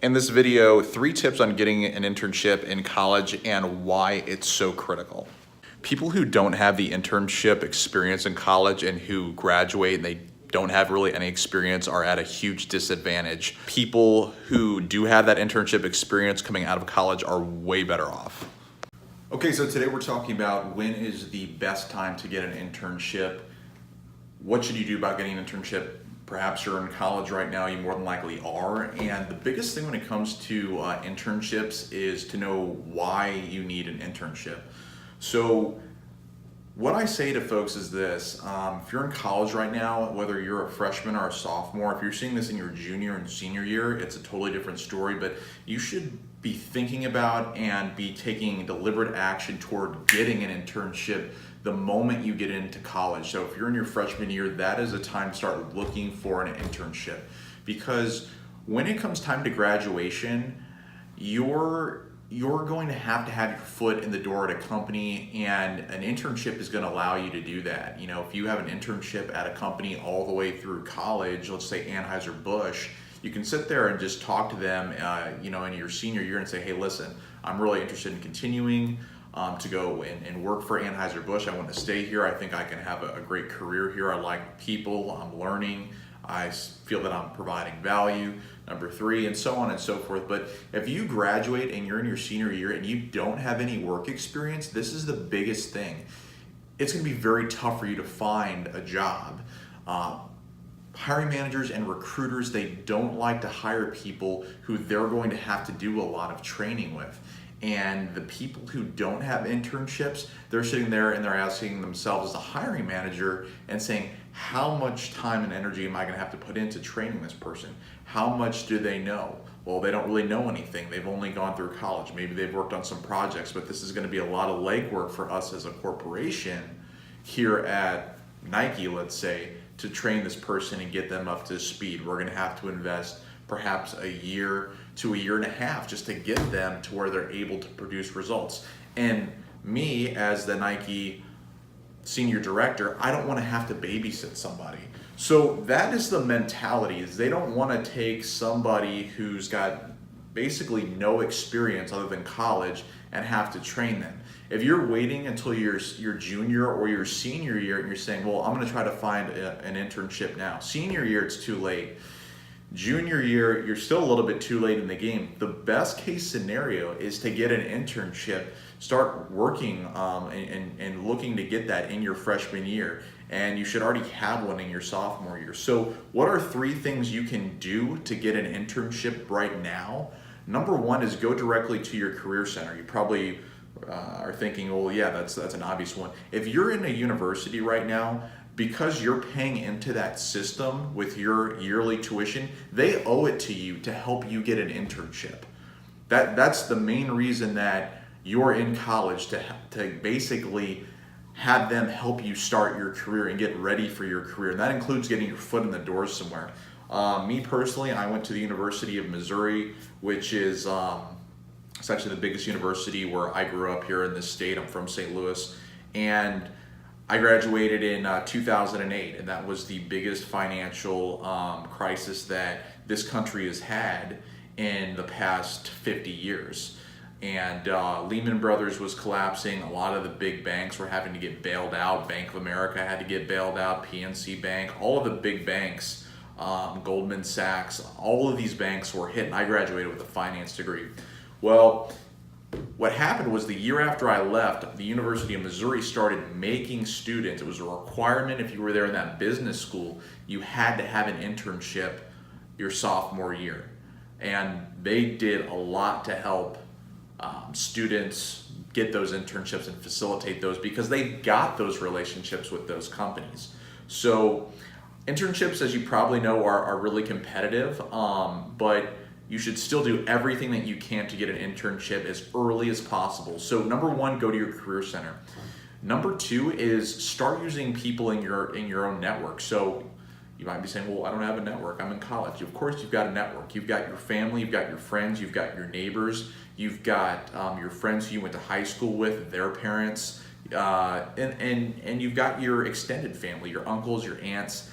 In this video, 3 tips on getting an internship in college and why it's so critical. People who don't have the internship experience in college and who graduate and they don't have really any experience are at a huge disadvantage. People who do have that internship experience coming out of college are way better off. Okay, so today we're talking about when is the best time to get an internship. What should you do about getting an internship? Perhaps you're in college right now, you more than likely are. And the biggest thing when it comes to internships is to know why you need an internship. So what I say to folks is this, if you're in college right now, whether you're a freshman or a sophomore, if you're seeing this in your junior and senior year, it's a totally different story, but you should be thinking about and be taking deliberate action toward getting an internship the moment you get into college. So if you're in your freshman year, that is a time to start looking for an internship, because when it comes time to graduation, you're going to have your foot in the door at a company, and an internship is going to allow you to do that. You know, if you have an internship at a company all the way through college, let's say Anheuser-Busch, you can sit there and just talk to them, in your senior year and say, hey, listen, I'm really interested in continuing to go and work for Anheuser-Busch. I want to stay here. I think I can have a great career here. I like people, I'm learning. I feel that I'm providing value, number 3, and so on and so forth. But if you graduate and you're in your senior year and you don't have any work experience, this is the biggest thing. It's going to be very tough for you to find a job. Hiring managers and recruiters, they don't like to hire people who they're going to have to do a lot of training with. And the people who don't have internships, they're sitting there and they're asking themselves as a hiring manager and saying, how much time and energy am I going to have to put into training this person? How much do they know? Well, they don't really know anything. They've only gone through college. Maybe they've worked on some projects, but this is going to be a lot of legwork for us as a corporation here at Nike, let's say, to train this person and get them up to speed. We're going to have to invest perhaps a year to a year and a half just to get them to where they're able to produce results. And me, as the Nike senior director, I don't want to have to babysit somebody. So that is the mentality, is they don't want to take somebody who's got basically no experience other than college and have to train them. If you're waiting until your junior or your senior year and you're saying, well, I'm going to try to find an internship now. Senior year, it's too late. Junior year, you're still a little bit too late in the game. The best case scenario is to get an internship, start working and looking to get that in your freshman year. And you should already have one in your sophomore year. So what are 3 things you can do to get an internship right now? Number 1 is go directly to your career center. You probably are thinking, well, yeah, that's an obvious one. If you're in a university right now, because you're paying into that system with your yearly tuition, they owe it to you to help you get an internship. That's the main reason that you're in college, to basically have them help you start your career and get ready for your career. And that includes getting your foot in the door somewhere. Me personally, I went to the University of Missouri, which is it's actually the biggest university where I grew up here in this state. I'm from St. Louis, and I graduated in 2008, and that was the biggest financial crisis that this country has had in the past 50 years. And Lehman Brothers was collapsing. A lot of the big banks were having to get bailed out. Bank of America had to get bailed out, PNC Bank, all of the big banks, Goldman Sachs, all of these banks were hit, and I graduated with a finance degree. Well, what happened was the year after I left, the University of Missouri started making students. It was a requirement if you were there in that business school, you had to have an internship your sophomore year. And they did a lot to help students get those internships and facilitate those, because they got those relationships with those companies. So internships, as you probably know, are really competitive, but you should still do everything that you can to get an internship as early as possible. So number 1, go to your career center. Number 2 is start using people in your own network. So you might be saying, well, I don't have a network, I'm in college. Of course you've got a network. You've got your family, you've got your friends, you've got your neighbors, you've got your friends who you went to high school with, their parents, and you've got your extended family, your uncles, your aunts.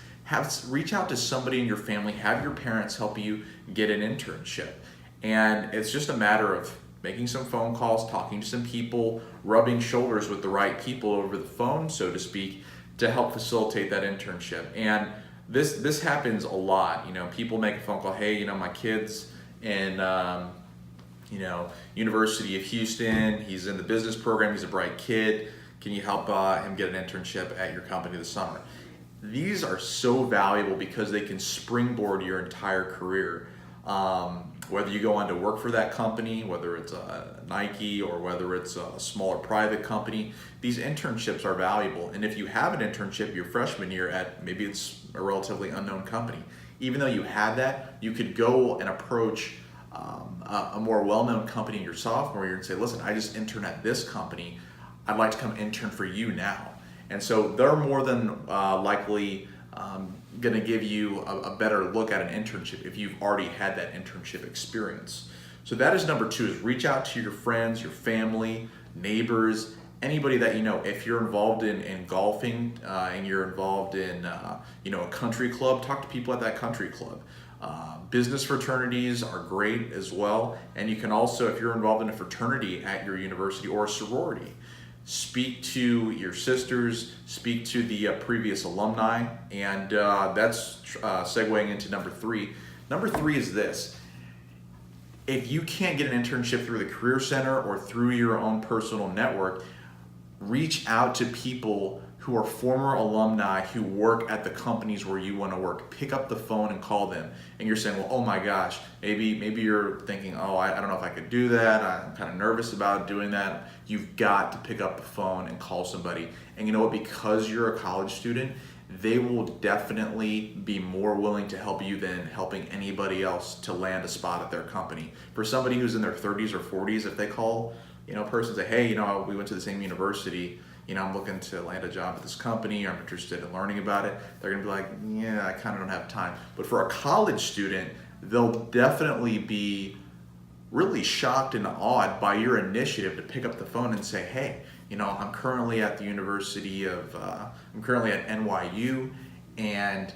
Reach out to somebody in your family, have your parents help you get an internship. And it's just a matter of making some phone calls, talking to some people, rubbing shoulders with the right people over the phone, so to speak, to help facilitate that internship. And this happens a lot. People make a phone call, hey, my kid's in University of Houston, he's in the business program, he's a bright kid, can you help him get an internship at your company this summer? These are so valuable because they can springboard your entire career. Whether you go on to work for that company, whether it's Nike or whether it's a smaller private company, these internships are valuable. And if you have an internship your freshman year at maybe it's a relatively unknown company, even though you have that, you could go and approach a more well-known company in your sophomore year and say, listen, I just interned at this company. I'd like to come intern for you now. And so they're more than likely going to give you a better look at an internship if you've already had that internship experience. So that is number 2, is reach out to your friends, your family, neighbors, anybody that you know. If you're involved in golfing and you're involved in a country club, talk to people at that country club. Business fraternities are great as well. And you can also, if you're involved in a fraternity at your university or a sorority, speak to your sisters, speak to the previous alumni, and that's segueing into number 3. Number 3 is this. If you can't get an internship through the Career Center or through your own personal network, reach out to people who are former alumni who work at the companies where you want to work. Pick up the phone and call them. And you're saying, well, oh my gosh, maybe you're thinking, oh, I don't know if I could do that. I'm kind of nervous about doing that. You've got to pick up the phone and call somebody. And you know what? Because you're a college student, they will definitely be more willing to help you than helping anybody else to land a spot at their company. For somebody who's in their 30s or 40s, if they call, a person and say, hey, we went to the same university, I'm looking to land a job at this company, or I'm interested in learning about it, they're gonna be like, yeah, I kind of don't have time. But for a college student, they'll definitely be really shocked and awed by your initiative to pick up the phone and say, hey, I'm currently at the University of, I'm currently at NYU, and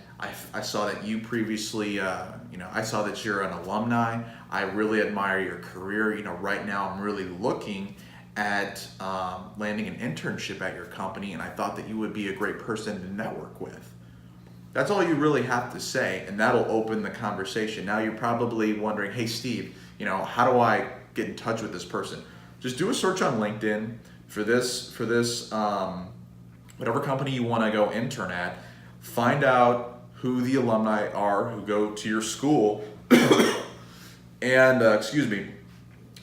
I saw that you previously, I saw that you're an alumni. I really admire your career. Right now I'm really looking at landing an internship at your company, and I thought that you would be a great person to network with. That's all you really have to say, and that'll open the conversation. Now you're probably wondering, hey Steve, how do I get in touch with this person? Just do a search on LinkedIn for this whatever company you want to go intern at. Find out who the alumni are who go to your school, and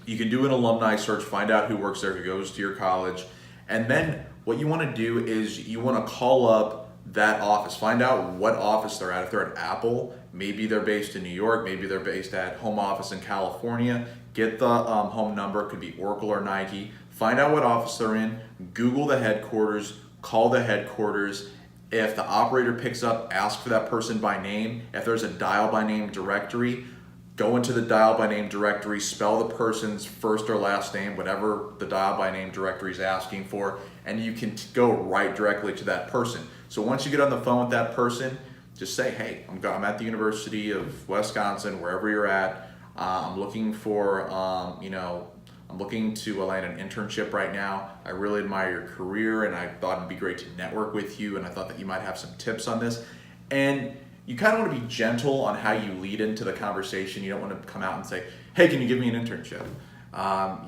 you can do an alumni search, find out who works there, who goes to your college, and then what you want to do is you want to call up that office, find out what office they're at. If they're at Apple, maybe they're based in New York, maybe they're based at home office in California. Get the home number, it could be Oracle or Nike. Find out what office they're in, Google the headquarters, call the headquarters. If the operator picks up, ask for that person by name. If there's a dial by name directory, go into the dial by name directory, spell the person's first or last name, whatever the dial by name directory is asking for, and you can go right directly to that person. So once you get on the phone with that person, just say, hey, I'm at the University of Wisconsin, wherever you're at. I'm looking for, I'm looking to land an internship right now. I really admire your career, and I thought it'd be great to network with you, and I thought that you might have some tips on this. And you kind of want to be gentle on how you lead into the conversation. You don't want to come out and say, hey, can you give me an internship?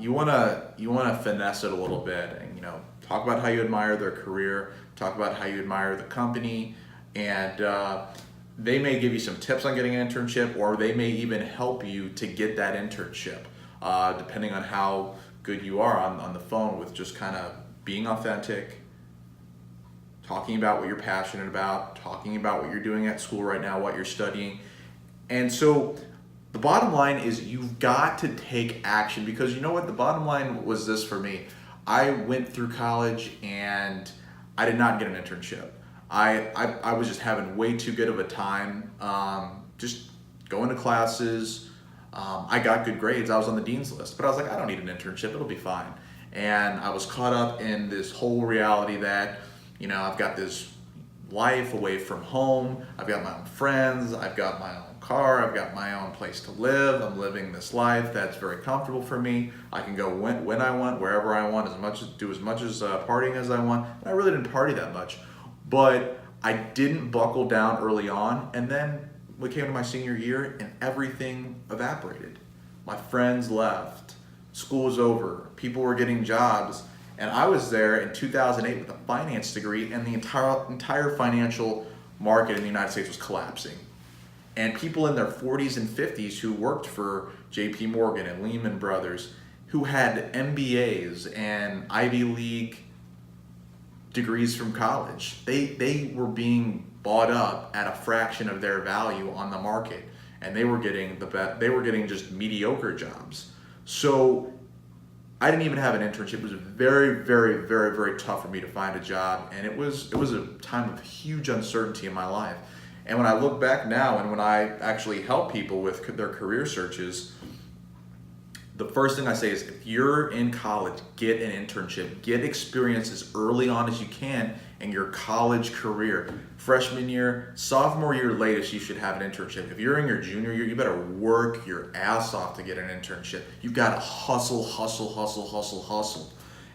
You want to finesse it a little bit, and talk about how you admire their career, talk about how you admire the company, and they may give you some tips on getting an internship, or they may even help you to get that internship, depending on how good you are on the phone with just kind of being authentic, talking about what you're passionate about, talking about what you're doing at school right now, what you're studying. And so the bottom line is you've got to take action, because you know what? The bottom line was this for me. I went through college and I did not get an internship. I was just having way too good of a time, just going to classes. I got good grades. I was on the dean's list, but I was like, I don't need an internship. It'll be fine. And I was caught up in this whole reality that, I've got this life away from home. I've got my own friends. I've got my own car, I've got my own place to live, I'm living this life that's very comfortable for me. I can go when I want, wherever I want, do as much as partying as I want. And I really didn't party that much, but I didn't buckle down early on, and then we came to my senior year and everything evaporated. My friends left, school was over, people were getting jobs, and I was there in 2008 with a finance degree, and the entire financial market in the United States was collapsing. And people in their 40s and 50s who worked for JP Morgan and Lehman Brothers, who had MBAs and Ivy League degrees from college, they were being bought up at a fraction of their value on the market, and they were getting just mediocre jobs. So I didn't even have an internship. It was very, very, very, very tough for me to find a job, and it was a time of huge uncertainty in my life. And when I look back now, and when I actually help people with their career searches, the first thing I say is, if you're in college, get an internship. Get experience as early on as you can in your college career. Freshman year, sophomore year latest, you should have an internship. If you're in your junior year, you better work your ass off to get an internship. You've got to hustle.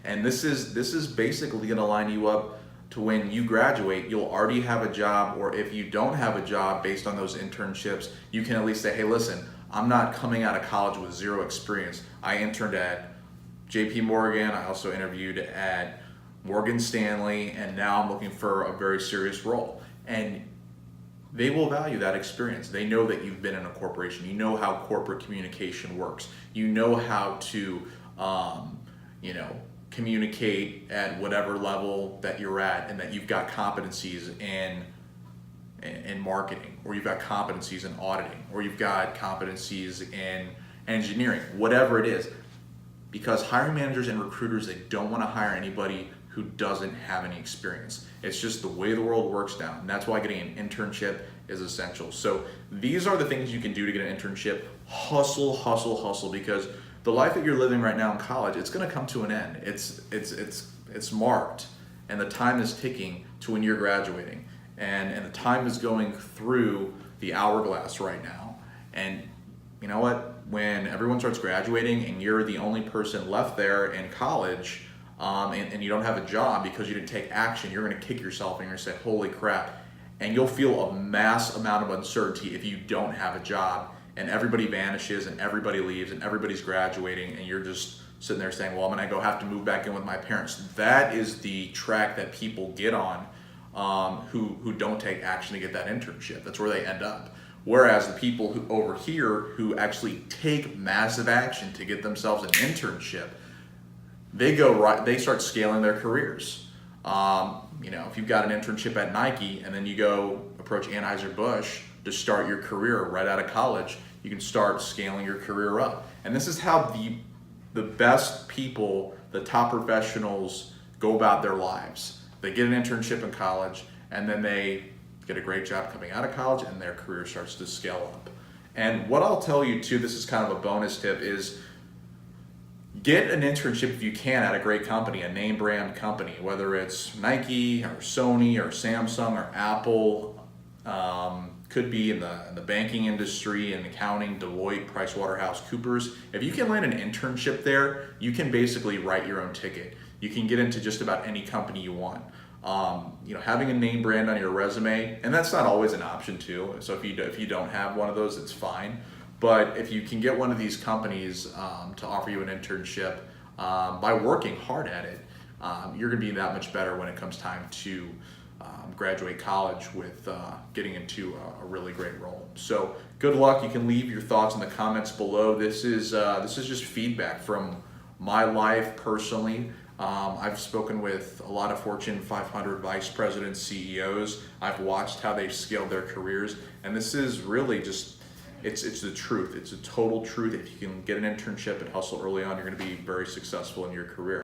And this is basically going to line you up to when you graduate, you'll already have a job, or if you don't have a job based on those internships, you can at least say, hey, listen, I'm not coming out of college with zero experience. I interned at JP Morgan, I also interviewed at Morgan Stanley, and now I'm looking for a very serious role. And they will value that experience. They know that you've been in a corporation. You know how corporate communication works. You know how to, communicate at whatever level that you're at, and that you've got competencies in marketing, or you've got competencies in auditing, or you've got competencies in engineering, whatever it is. Because hiring managers and recruiters, they don't want to hire anybody who doesn't have any experience. It's just the way the world works now, and that's why getting an internship is essential. So these are the things you can do to get an internship. Hustle, because the life that you're living right now in college, it's going to come to an end. It's marked, and the time is ticking to when you're graduating, and the time is going through the hourglass right now. And you know what? When everyone starts graduating and you're the only person left there in college, and you don't have a job because you didn't take action, you're going to kick yourself and you're going to say, holy crap. And you'll feel a mass amount of uncertainty if you don't have a job, and everybody vanishes and everybody leaves and everybody's graduating, and you're just sitting there saying, well, I'm going to have to move back in with my parents. That is the track that people get on, who don't take action to get that internship. That's where they end up. Whereas the people who over here who actually take massive action to get themselves an internship, they start scaling their careers. If you've got an internship at Nike and then you go approach Anheuser-Busch to start your career right out of college, you can start scaling your career up. And this is how the best people, the top professionals, go about their lives. They get an internship in college, and then they get a great job coming out of college, and their career starts to scale up. And what I'll tell you too, this is kind of a bonus tip, is get an internship if you can at a great company, a name brand company, whether it's Nike or Sony or Samsung or Apple. Could be in the banking industry, in accounting, Deloitte, PricewaterhouseCoopers. If you can land an internship there, you can basically write your own ticket. You can get into just about any company you want. Having a name brand on your resume, and that's not always an option too. So if you don't have one of those, it's fine. But if you can get one of these companies to offer you an internship by working hard at it, you're going to be that much better when it comes time to graduate college with getting into a really great role. So good luck. You can leave your thoughts in the comments below. This is just feedback from my life personally. I've spoken with a lot of Fortune 500 vice presidents, CEOs. I've watched how they've scaled their careers, and this is really just, it's the truth. It's a total truth. If you can get an internship and hustle early on, you're going to be very successful in your career.